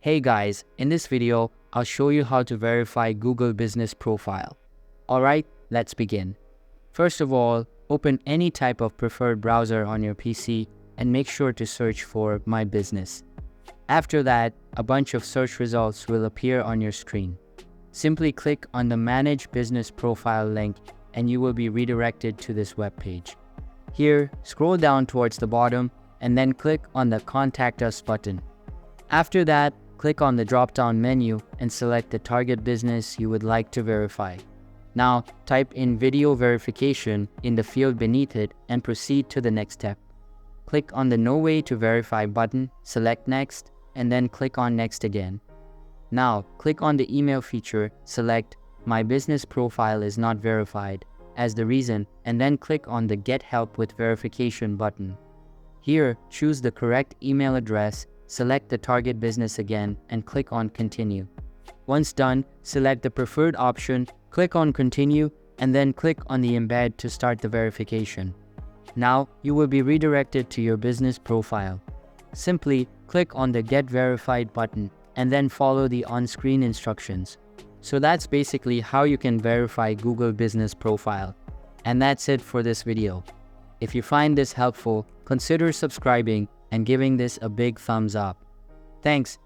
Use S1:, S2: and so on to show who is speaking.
S1: Hey guys, in this video, I'll show you how to verify Google Business Profile. Alright, let's begin. First of all, open any type of preferred browser on your PC and make sure to search for My Business. After that, a bunch of search results will appear on your screen. Simply click on the Manage Business Profile link and you will be redirected to this web page. Here, scroll down towards the bottom and then click on the Contact Us button. After that, click on the drop-down menu and select the target business you would like to verify. Now, type in Video Verification in the field beneath it and proceed to the next step. Click on the No Way to Verify button, select Next, and then click on Next again. Now, click on the email feature, select My Business Profile is not verified as the reason, and then click on the Get Help with Verification button. Here, choose the correct email address, select the target business again, and click on Continue. Once done, select the preferred option, click on Continue, and then click on the Embed to start the verification. Now, you will be redirected to your business profile. Simply click on the Get Verified button and then follow the on-screen instructions. So that's basically how you can verify Google Business Profile. And that's it for this video. If you find this helpful, consider subscribing and giving this a big thumbs up. Thanks,